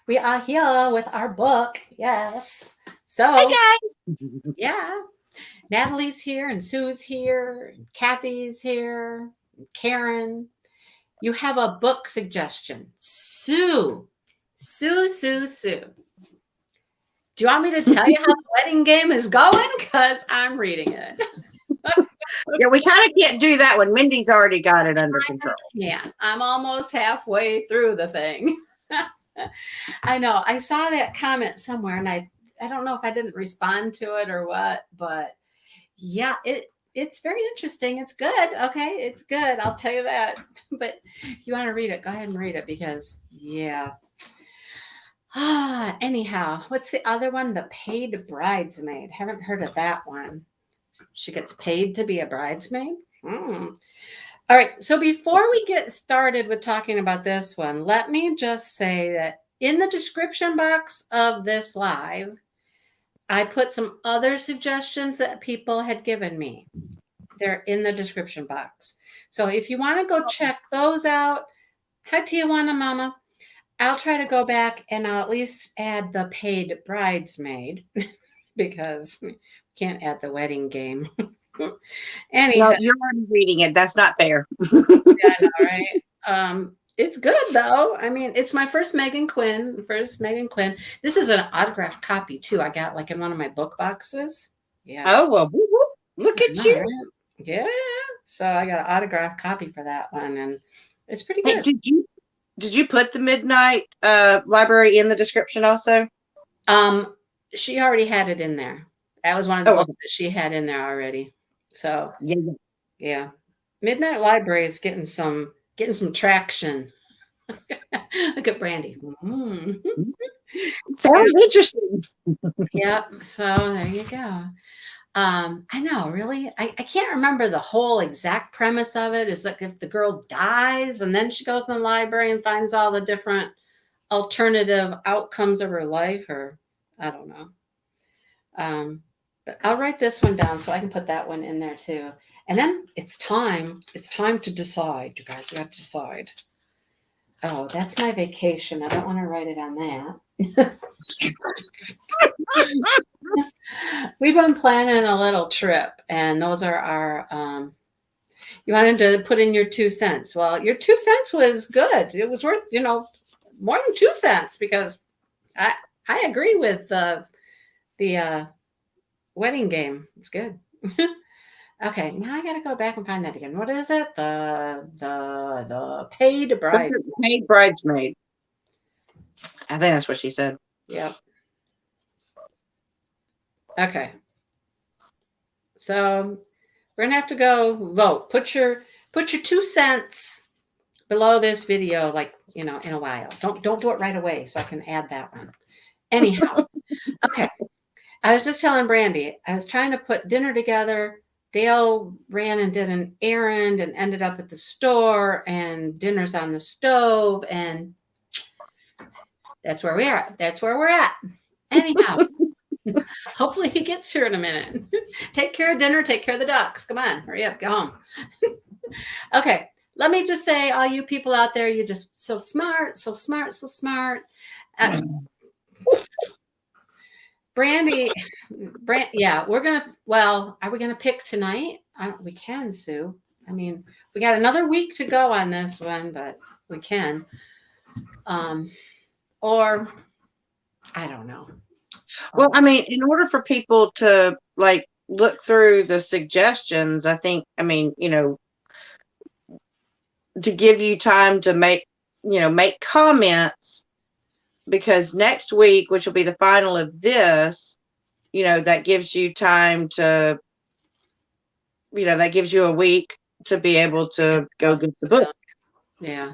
We are here with our book. Yes. Hey So, guys. yeah, Natalie's here and Sue's here, and Kathy's here, and Karen. You have a book suggestion. Sue. Sue, Sue, Sue. Do you want me to tell you how the wedding game is going? Because I'm reading it. Yeah, we kind of can't do that when Mindy's already got it under control. Yeah, I'm almost halfway through the thing. I know. I saw that comment somewhere, and I don't know if I didn't respond to it or what, but yeah, it's very interesting. It's good. Okay, it's good. I'll tell you that. But if you want to read it, go ahead and read it because yeah. Anyhow, what's the other one? The Paid Bridesmaid. Haven't heard of that one. She gets paid to be a bridesmaid. Hmm. All right. So before we get started with talking about this one, let me just say that in the description box of this live, I put some other suggestions that people had given me. They're in the description box. So if you want to go check those out, hi Tijuana Mama. I'll try to go back and I'll at least add the paid bridesmaid because we can't add the wedding game. No, Anyhow, you're already reading it. That's not fair. yeah, I know, right? It's good though. I mean, it's my first Megan Quinn. First Megan Quinn. This is an autographed copy too. I got like in one of my book boxes. Yeah. Oh well, whoop, whoop. Look I at know, you. right? Yeah. So I got an autographed copy for that one, and it's pretty Hey, good. did you put the midnight library in the description also? Um, she already had it in there. That was one of the Oh, books okay. that she had in there already. So Yeah, yeah. yeah, Midnight Library is getting some traction. Look at Brandy. Mm. Yeah, Sounds interesting. yeah. So there you go. I know, really. I can't remember the whole exact premise of it. Is like if the girl dies and then she goes in the library and finds all the different alternative outcomes of her life, or I don't know. Um, but I'll write this one down so I can put that one in there too. And then it's time. It's time to decide, you guys. We have to decide. Oh, that's my vacation. I don't want to write it on that. We've been planning a little trip, and those are our. You wanted to put in your 2 cents. Well, your 2 cents was good. It was worth, more than 2 cents because I I agree with the wedding game. It's good. Okay, now I gotta go back and find that again. What is it? The paid bride. Something paid bridesmaid. I think that's what she said. Yep. Okay. So we're gonna have to go vote. Put your 2 cents below this video, like in a while. Don't do it right away, so I can add that one. Anyhow, okay. I was just telling Brandy, I was trying to put dinner together. Dale ran and did an errand and ended up at the store, and dinner's on the stove, and that's where we are. That's where we're at. Anyhow, hopefully he gets here in a minute. Take care of dinner, take care of the ducks. Come on, hurry up, go home. Okay, let me just say, all you people out there, you're just so smart, so smart, so smart. Uh, Brandy, yeah, well, are we gonna pick tonight? We can, Sue. I mean, we got another week to go on this one, but we can. Um, or I don't know. Well, I mean, in order for people to like look through the suggestions, I think, I mean, to give you time to make comments, because next week, which will be the final of this, that gives you time to, that gives you a week to be able to go get the book. Yeah.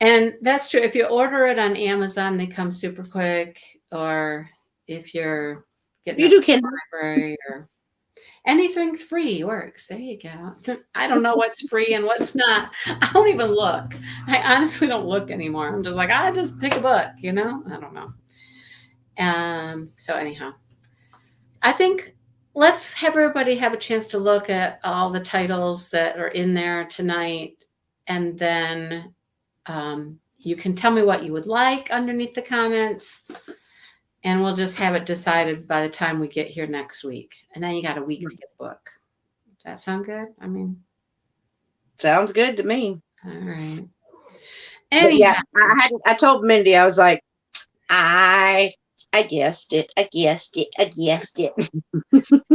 And that's true. If you order it on Amazon, they come super quick. Or if you're getting You it do from Kindle. the library or anything free works. There you go. I don't know what's free and what's not. I don't even look. I honestly don't look anymore. I'm just like, I just pick a book, I don't know. So anyhow, I think let's have everybody have a chance to look at all the titles that are in there tonight, and then You can tell me what you would like underneath the comments, and we'll just have it decided by the time we get here next week. And then you got a week to get the book. Does that sound good? I mean, sounds good to me. all right. Yeah, I told Mindy, I was like, I guessed it. I guessed it. You're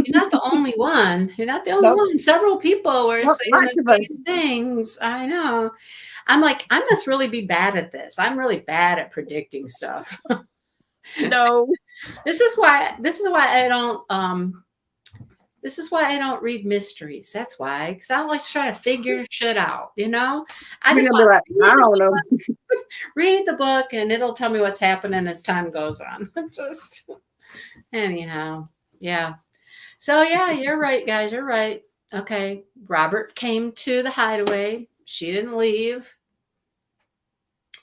not the only one. You're not the only one. Several people were saying the same things. I know. I'm like, I must really be bad at this. I'm really bad at predicting stuff. No. This is why I don't read mysteries. That's why, because I don't like to try to figure shit out, I just want to I don't know. Read the book and it'll tell me what's happening as time goes on. Just anyhow. Yeah. So yeah, you're right, guys. You're right. Okay. Robert came to the hideaway. She didn't leave.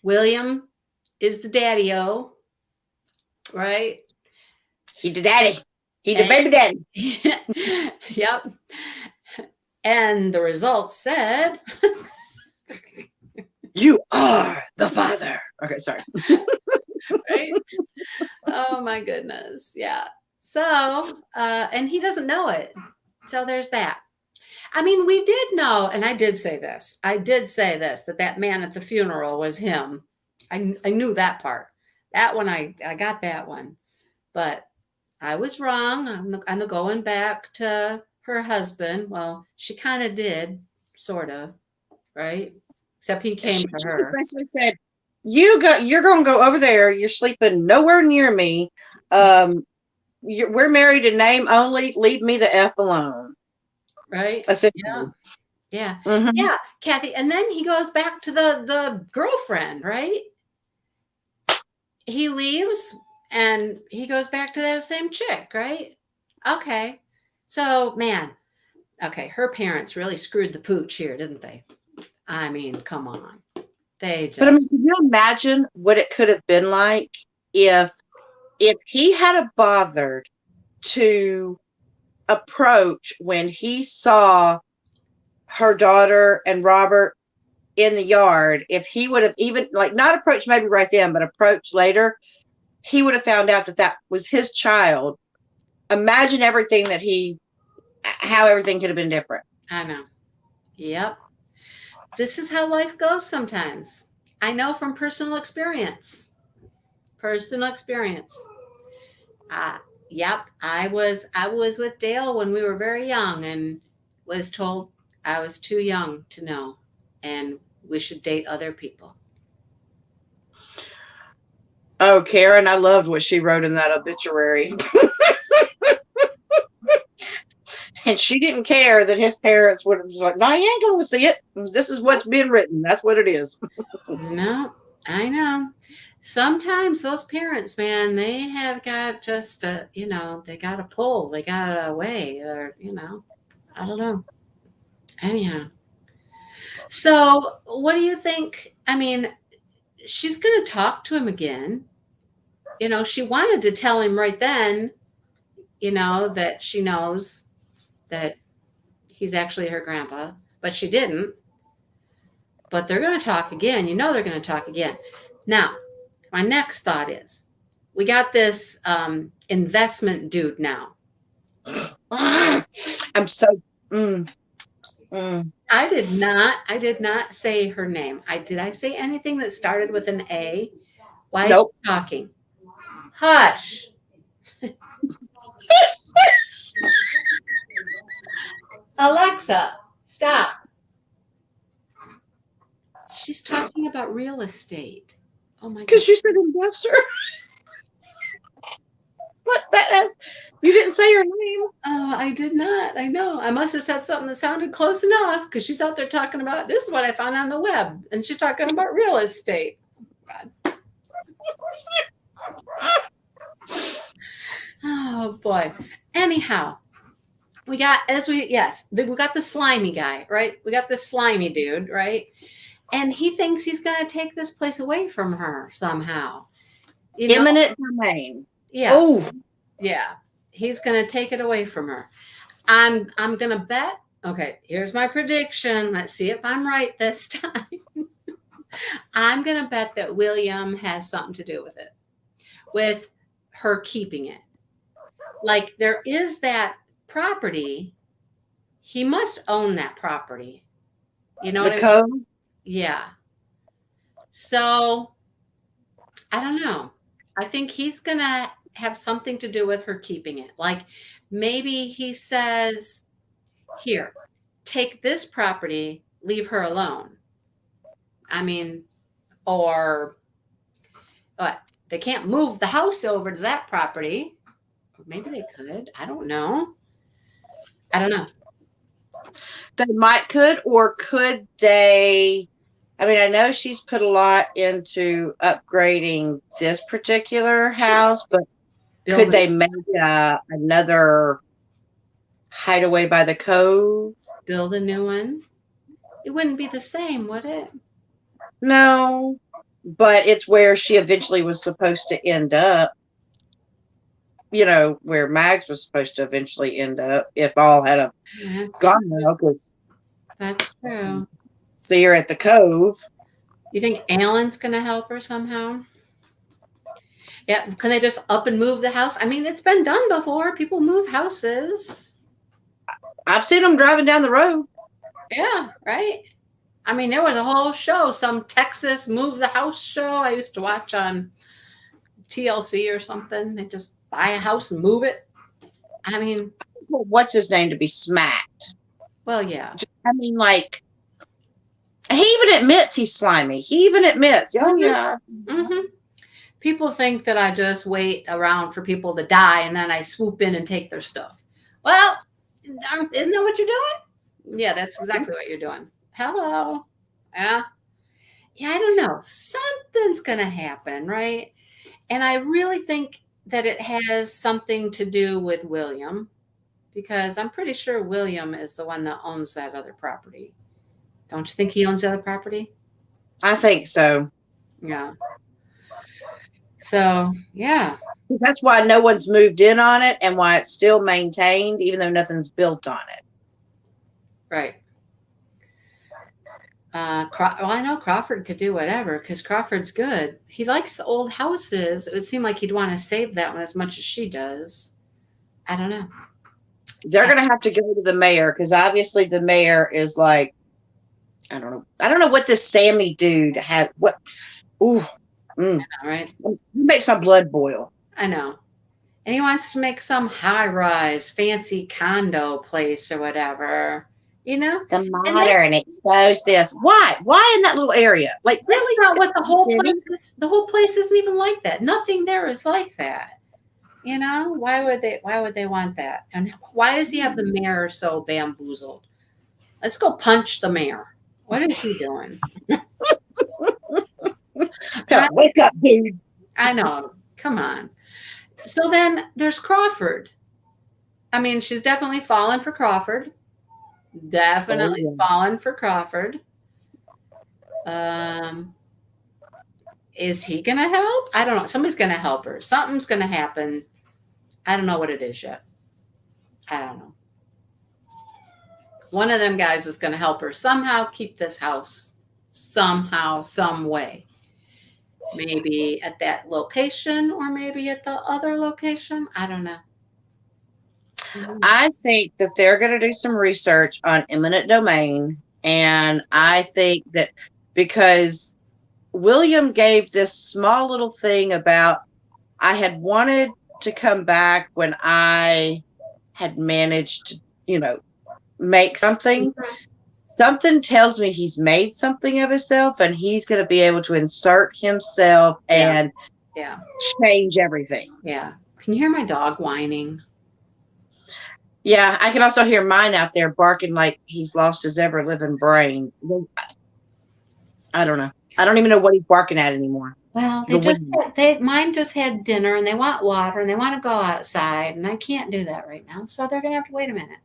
William is the daddy-o. Right? He the daddy. He the baby daddy. Yep. And the results said you are the father. Okay, sorry. Right? Oh my goodness. Yeah. So, and he doesn't know it. So there's that. I mean, we did know, and I did say this, that man at the funeral was him. I knew that part. That one, I got that one. But I was wrong. I'm going back to her husband. Well, she kind of did, sort of, right? Except he came to her. She basically said, you're going to go over there. You're sleeping nowhere near me. We're married in name only. Leave me the F alone. Right? Yeah. Yeah. Mm-hmm. Yeah, Kathy. And then he goes back to the girlfriend, right? He leaves and he goes back to that same chick, right? Okay. So, man, okay, her parents really screwed the pooch here, didn't they? I mean, come on. They just... But I mean, can you imagine what it could have been like if he had bothered to approach when he saw her daughter and Robert in the yard? If he would have even, like, not approached maybe right then, but approached later, he would have found out that was his child. Imagine how everything could have been different. I know. Yep. This is how life goes sometimes. I know from personal experience. Yep. I was with Dale when we were very young and was told I was too young to know and we should date other people. Oh, Karen, I loved what she wrote in that obituary. And she didn't care that his parents would have been like, no, you ain't going to see it. This is what's been written. That's what it is. No, I know. Sometimes those parents, man, they have got just they got a pull. They got a way. Or, I don't know. Anyhow. So what do you think? I mean, she's going to talk to him again. She wanted to tell him right then, that she knows that he's actually her grandpa, but she didn't. But they're going to talk again. They're going to talk again. Now, my next thought is, we got this investment dude now. I'm so... I did not say her name. Did I say anything that started with an A? Why is she talking? Hush. Alexa, stop. She's talking about real estate. Oh my God. Because you said investor. What? You didn't say her name. Oh, I did not. I know. I must have said something that sounded close enough because she's out there talking about, this is what I found on the web. And she's talking about real estate. God. Oh boy. Anyhow, we got the slimy guy, right? We got this slimy dude, right? And he thinks he's going to take this place away from her somehow. Eminent domain. Yeah. Oh. Yeah. He's going to take it away from her. I'm going to bet. Okay. Here's my prediction. Let's see if I'm right this time. I'm going to bet that William has something to do with it, with her keeping it. Like, there is that property. He must own that property. You know The what I mean? cove. Yeah. So, I don't know. I think he's going to have something to do with her keeping it. Like, maybe he says, here, take this property, leave her alone. I mean, or what? They can't move the house over to that property. Or maybe they could. I don't know. I don't know. They might could, or could they? I mean, I know she's put a lot into upgrading this particular house, but could they make another hideaway by the cove? Build a new one? It wouldn't be the same, would it? No, but it's where she eventually was supposed to end up. You know, where Mags was supposed to eventually end up if all had a gone well, because that's true. See her at the cove. You think Alan's going to help her somehow? Yeah, can they just up and move the house? I mean, it's been done before. People move houses. I've seen them driving down the road. Yeah, right? I mean, there was a whole show, some Texas move the house show I used to watch on TLC or something. They just buy a house and move it. I mean, what's his name to be smacked? Well, yeah. I mean, like, he even admits he's slimy. He even admits, oh, yeah. Mm-hmm. People think that I just wait around for people to die and then I swoop in and take their stuff. Well, isn't that what you're doing? Yeah, that's exactly what you're doing. Hello. Yeah. Yeah, I don't know. Something's going to happen, right? And I really think that it has something to do with William, because I'm pretty sure William is the one that owns that other property. Don't you think he owns the other property? I think so. Yeah. So, yeah. That's why no one's moved in on it and why it's still maintained, even though nothing's built on it. Right. Well, I know Crawford could do whatever because Crawford's good. He likes the old houses. It would seem like he'd want to save that one as much as she does. I don't know. They're going to have to go to the mayor because obviously the mayor is like, I don't know. I don't know what this Sammy dude had. What? Ooh. I know, right? It makes my blood boil. I know. And he wants to make some high-rise, fancy condo place or whatever. You know? The modern expose this. Why? Why in that little area? Like, really? That's not what the whole place is. The whole place isn't even like that. Nothing there is like that. You know? Why would they want that? And why does he have the mayor so bamboozled? Let's go punch the mayor. What is he doing? Wake up, dude. I know. Come on. So then there's Crawford. I mean, she's definitely fallen for Crawford. Definitely fallen for Crawford. Is he going to help? I don't know. Somebody's going to help her. Something's going to happen. I don't know what it is yet. I don't know. One of them guys is going to help her somehow keep this house. Somehow, some way. Maybe at that location or maybe at the other location. I don't know. I think that they're going to do some research on eminent domain. And I think that because William gave this small little thing about, I had wanted to come back when I had managed to, you know, make something. Mm-hmm. Something tells me he's made something of himself and he's going to be able to insert himself and change everything. Yeah. Can you hear my dog whining? Yeah, I can also hear mine out there barking like he's lost his ever-living brain. I don't know. I don't even know what he's barking at anymore. Well, mine just had dinner and they want water and they want to go outside and I can't do that right now. So they're going to have to wait a minute.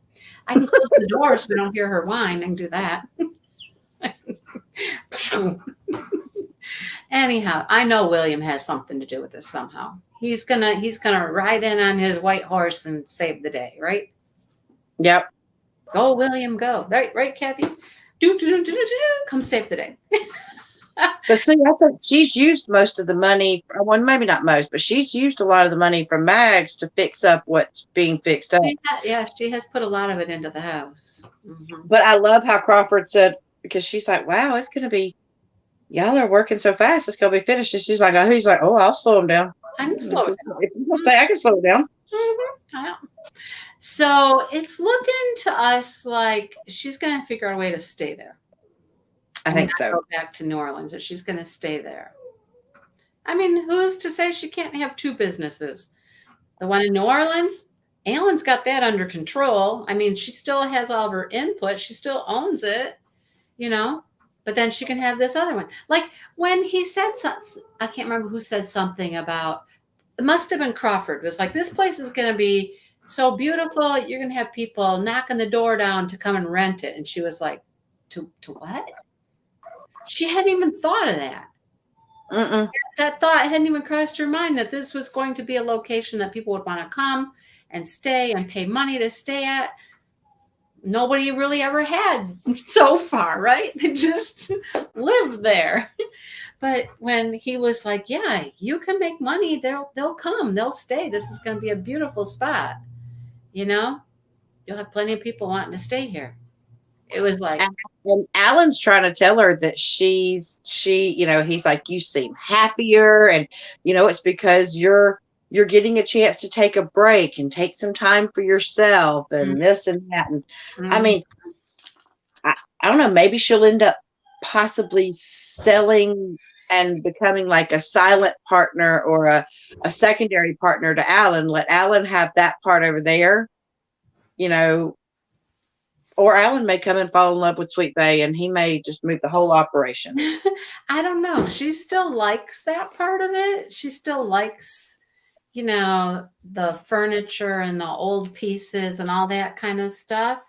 I can close the door so we don't hear her whine and do that. Anyhow, I know William has something to do with this somehow. He's gonna ride in on his white horse and save the day, right? Yep. Go, William, go. Right, Kathy? Come save the day. But see, I think she's used most of the money. Well, maybe not most, but she's used a lot of the money from Mags to fix up what's being fixed up. Yeah, she has put a lot of it into the house. But I love how Crawford said, because she's like, wow, it's going to be, y'all are working so fast, it's going to be finished. And she's like, oh, he's like, oh, I'll slow him down. I'm slow down. If you say I can slow it down. Yeah. So it's looking to us like she's going to figure out a way to stay there. I think so. Go back to New Orleans, that she's going to stay there. I mean, who's to say she can't have two businesses? The one in New Orleans, Alan's got that under control. I mean, she still has all of her input. She still owns it, but then she can have this other one. Like when he said something, I can't remember who said something about, it must have been Crawford. It was like, this place is going to be so beautiful. You're going to have people knocking the door down to come and rent it. And she was like, to what? She hadn't even thought of that. That thought hadn't even crossed her mind that this was going to be a location that people would want to come and stay and pay money to stay at. Nobody really ever had so far, right? They just lived there. But when he was like, yeah, you can make money, they'll come, they'll stay. This is going to be a beautiful spot. You'll have plenty of people wanting to stay here. It was like, and Alan's trying to tell her that he's like, you seem happier, and it's because you're getting a chance to take a break and take some time for yourself and this and that. And I mean, I don't know, maybe she'll end up possibly selling and becoming like a silent partner or a secondary partner to Alan. Let Alan have that part over there, or Alan may come and fall in love with Sweet Bay and he may just move the whole operation. I don't know. She still likes that part of it. She still likes, the furniture and the old pieces and all that kind of stuff.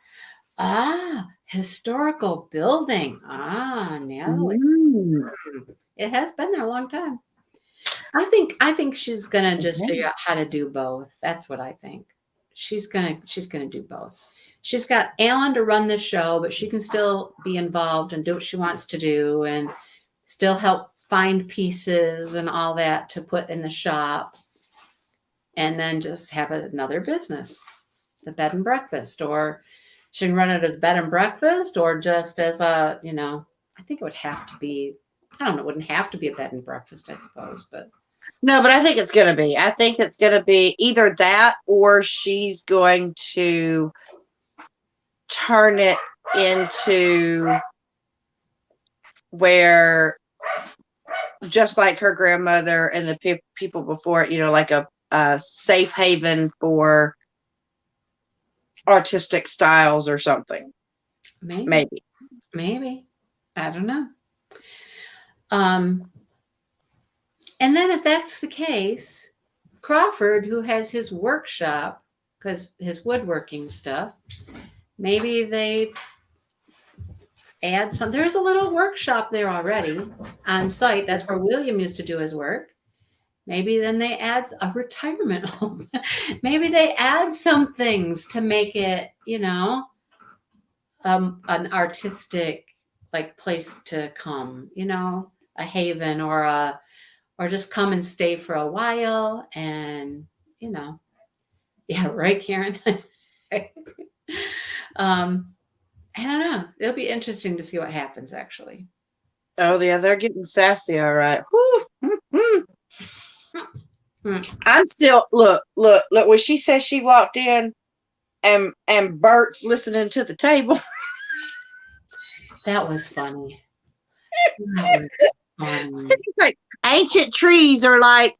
Historical building. Natalie. It has been there a long time. I think she's gonna just figure out how to do both. That's what I think. She's gonna do both. She's got Alan to run the show, but she can still be involved and do what she wants to do and still help find pieces and all that to put in the shop. And then just have another business, the bed and breakfast, or she can run it as bed and breakfast or just as I think it would have to be, I don't know, it wouldn't have to be a bed and breakfast, I suppose, but. No, but I think it's going to be. I think it's going to be either that or she's going to turn it into where, just like her grandmother and the people before it, like a safe haven for artistic styles or something. Maybe. I don't know. And then if that's the case, Crawford, who has his workshop, because his woodworking stuff, maybe they add some. There's a little workshop there already on site. That's where William used to do his work. Maybe then they add a retirement home. Maybe they add some things to make it, an artistic place to come, a haven or just come and stay for a while and, yeah, right, Karen. I don't know. It'll be interesting to see what happens, actually. Oh, yeah, they're getting sassy, all right. I'm still look when she says she walked in and Bert's listening to the table. That was funny. It's like ancient trees or like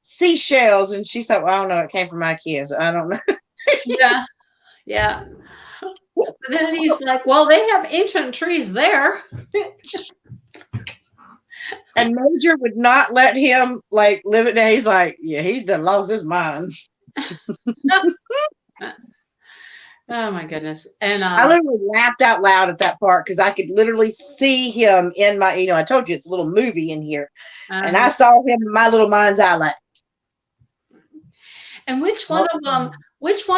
seashells, and she's like, well, I don't know, it came from my kids. I don't know. Yeah. But then he's like, well, they have ancient trees there. And Major would not let him live it down. He's like, yeah, he done lost his mind. Oh my goodness. And I literally laughed out loud at that part because I could literally see him in my, I told you it's a little movie in here. And I saw him in my little mind's eye like. And which one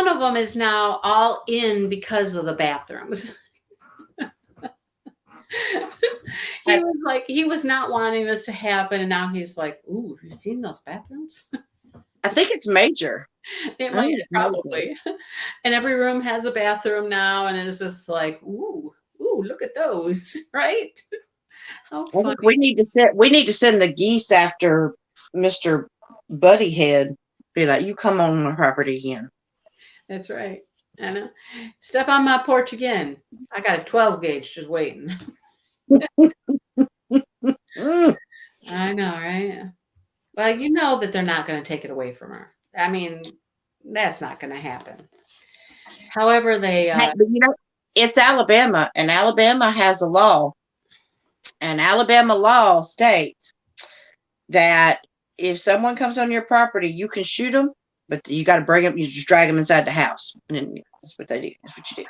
of them is now all in because of the bathrooms? He was like, he was not wanting this to happen, and now he's like, "Ooh, have you seen those bathrooms?" I think it's major. It I might think it's major. probably, and every room has a bathroom now, and it's just like, "Ooh, ooh, look at those!" Right? How I think funny. we need to send the geese after Mr. Buddyhead. Be like, you come on my property again. That's right. I know. Step on my porch again. I got a 12 gauge just waiting. Mm. I know, right? Well, you know that they're not going to take it away from her. I mean, that's not going to happen. However, they Hey, but it's Alabama, and Alabama has a law, and Alabama law states that if someone comes on your property, you can shoot them, but you got to bring them. You just drag them inside the house, and then that's what they do. That's what you do.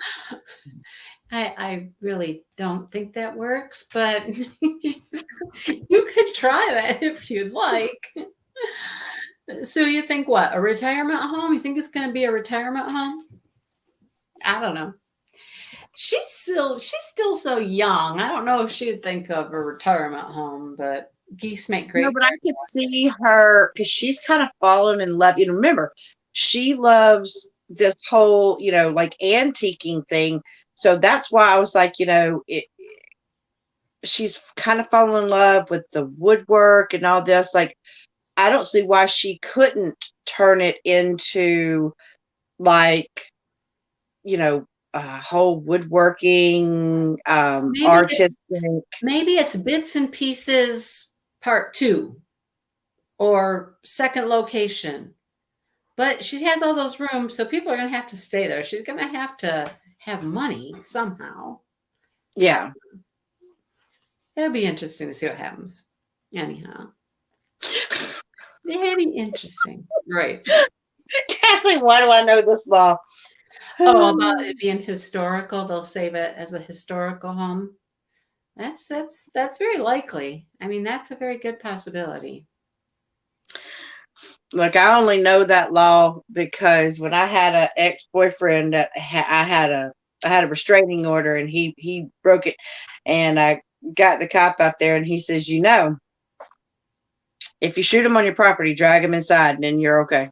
I really don't think that works, but you could try that if you'd like. So you think what? A retirement home? You think it's going to be a retirement home? I don't know. She's still so young. I don't know if she'd think of a retirement home, but geese make No, great. but I could see her because she's kind of fallen in love. You know, remember, she loves this whole, like antiquing thing. So that's why I was like, she's kind of fallen in love with the woodwork and all this. Like, I don't see why she couldn't turn it into like, whole woodworking, artistic. Maybe it's bits and pieces part 2 or second location. But she has all those rooms, so people are going to have to stay there. She's going to have money somehow. Yeah. It'll be interesting to see what happens. Anyhow. Very interesting. Right. Kathleen, why do I know this law? Oh, about it being historical. They'll save it as a historical home. That's very likely. I mean, that's a very good possibility. Look, I only know that law because when I had an ex-boyfriend that I had a restraining order, and he broke it, and I got the cop out there, and he says, if you shoot him on your property, drag him inside, and then you're okay.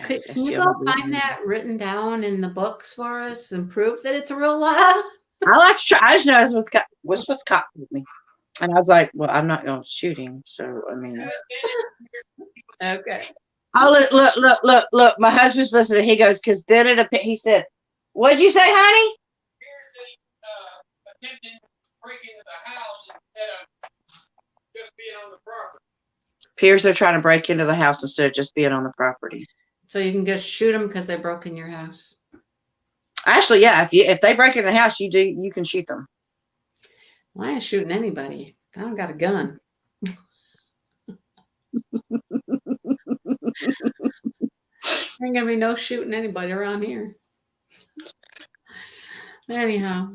Can you go find that written down in the books for us and prove that it's a real law? I like to try. I just know what's what the cop told me, and I was like, well, I'm not going to shoot him, so I mean. Okay. Oh, look. My husband's listening. He goes, because then he said, what'd you say, honey? Attempting to break into the house instead of just being on the property. Peers are trying to break into the house instead of just being on the property. So you can just shoot them because they broke in your house. Actually, yeah. If they break in the house, you can shoot them. Well, I ain't shooting anybody. I don't got a gun. Ain't gonna be no shooting anybody around here. Anyhow.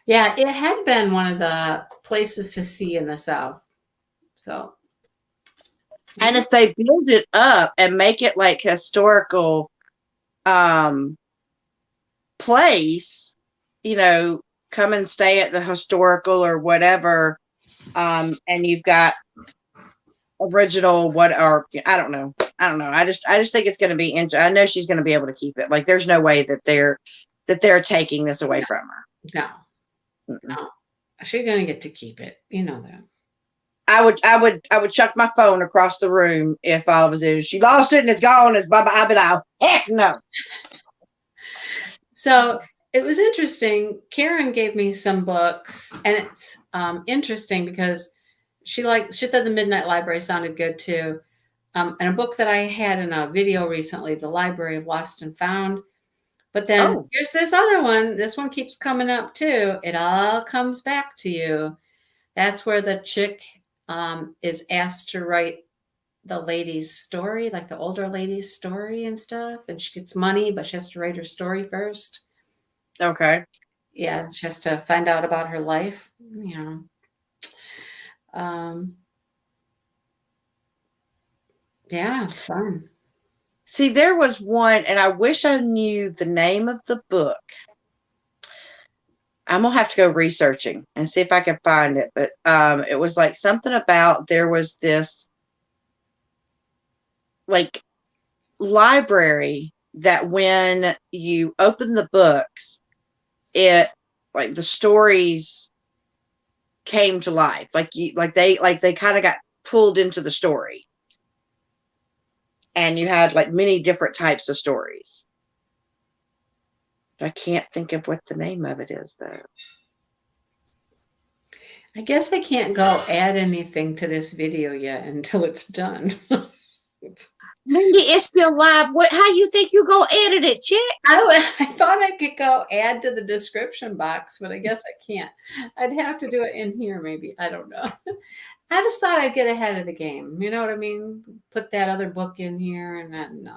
Yeah, it had been one of the places to see in the South. So. And if they build it up and make it like historical place, come and stay at the historical or whatever, and you've got original I don't know. I just think it's going to be interesting. I know she's going to be able to keep it. Like, there's no way that they're taking this away from her. No, she's going to get to keep it. You know that. I would chuck my phone across the room if I was there. She lost it and it's gone. It's bye bye. I'd be like, heck no. So it was interesting. Karen gave me some books, and it's interesting because she thought the Midnight Library sounded good too. And a book that I had in a video recently, The Library of Lost and Found. But then here's this other one. This one keeps coming up too. It all comes back to you. That's where the chick is asked to write the lady's story, like the older lady's story and stuff. And she gets money, but she has to write her story first. Okay. Yeah, she has to find out about her life. Yeah, fun. See, there was one, and I wish I knew the name of the book. I'm gonna have to go researching and see if I can find it. But it was like something about there was this like library that when you open the books, it like the stories came to life. They kind of got pulled into the story. And you had like many different types of stories. I can't think of what the name of it is though. I guess I can't go add anything to this video yet until it's done. Mindy, it's still live. How you think you gonna edit it, chick? I thought I could go add to the description box, but I guess I can't. I'd have to do it in here maybe. I don't know. I just thought I'd get ahead of the game. You know what I mean? Put that other book in here and then no.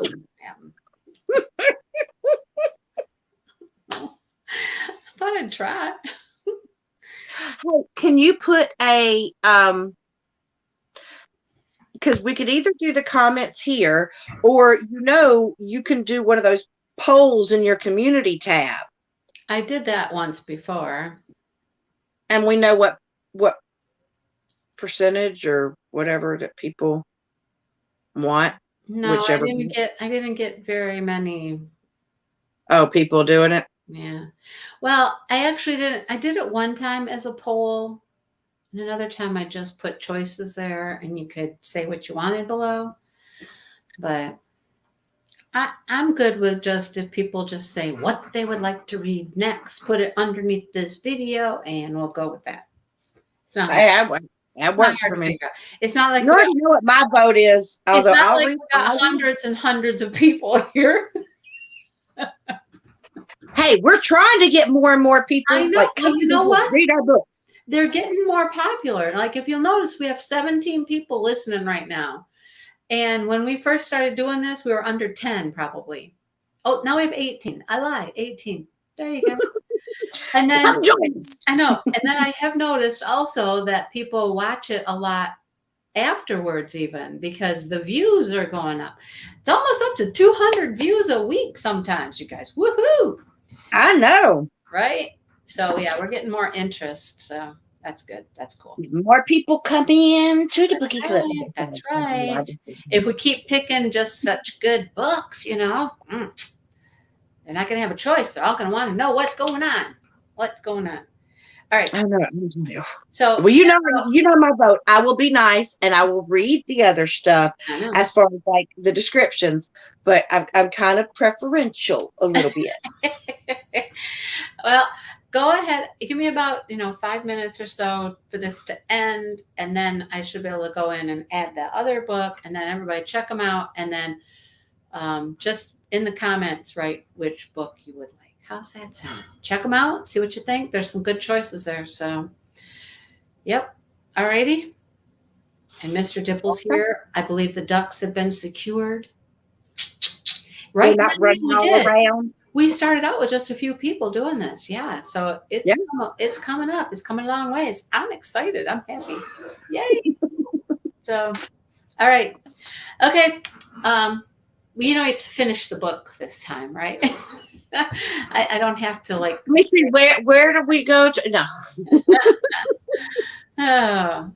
I thought I'd try. Hey, can you put a because we could either do the comments here, or you can do one of those polls in your community tab. I did that once before. And we know what percentage or whatever that people want. No, I didn't get very many. Oh, people doing it? Yeah. Well, I actually didn't. I did it one time as a poll. And another time I just put choices there and you could say what you wanted below. But I'm good with just if people just say what they would like to read next, put it underneath this video and we'll go with that. It's not that works for me. It's not like you already know what my vote is. It's not like we got hundreds and hundreds of people here. Hey, we're trying to get more and more people. I know. Well, you know what? Read our books. They're getting more popular. Like if you'll notice, we have 17 people listening right now. And when we first started doing this, we were under 10 probably. Oh, now we have 18. I lied. 18. There you go. And then I know. And then I have noticed also that people watch it a lot afterwards even because the views are going up. It's almost up to 200 views a week sometimes, you guys. Woohoo! I know. Right? So yeah, we're getting more interest. So that's good. That's cool. More people come in to the bookie club. That's right. If we keep picking just such good books, they're not going to have a choice. They're all going to want to know what's going on. What's going on? All right. I know. So, well, you know my vote. I will be nice and I will read the other stuff as far as like the descriptions, but I'm kind of preferential a little bit. Well, go ahead. Give me about 5 minutes or so for this to end, and then I should be able to go in and add that other book, and then everybody check them out, and then just in the comments write which book you would like. How's that sound? Check them out. See what you think. There's some good choices there. So, yep. All righty. And Mr. Dipple's here. I believe the ducks have been secured. Right. Not running all around. We started out with just a few people doing this. Yeah. So it's coming up. It's coming a long ways. I'm excited. I'm happy. Yay. So, all right. Okay. We have to finish the book this time, right? I don't have to like. Let me see where do we go to? No. Oh,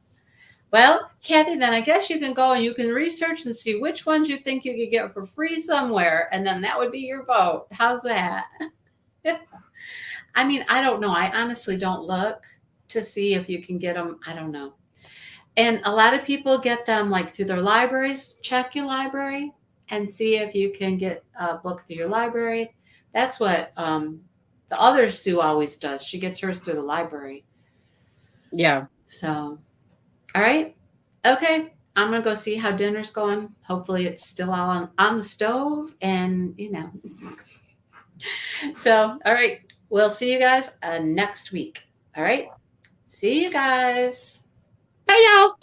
well, Kathy, then I guess you can go and you can research and see which ones you think you could get for free somewhere, and then that would be your vote. How's that? I mean, I don't know. I honestly don't look to see if you can get them. I don't know. And a lot of people get them like through their libraries. Check your library and see if you can get a book through your library. That's what the other Sue always does. She gets hers through the library. Yeah. So, all right. Okay. I'm going to go see how dinner's going. Hopefully it's still all on the stove and, So, all right. We'll see you guys next week. All right. See you guys. Bye, y'all.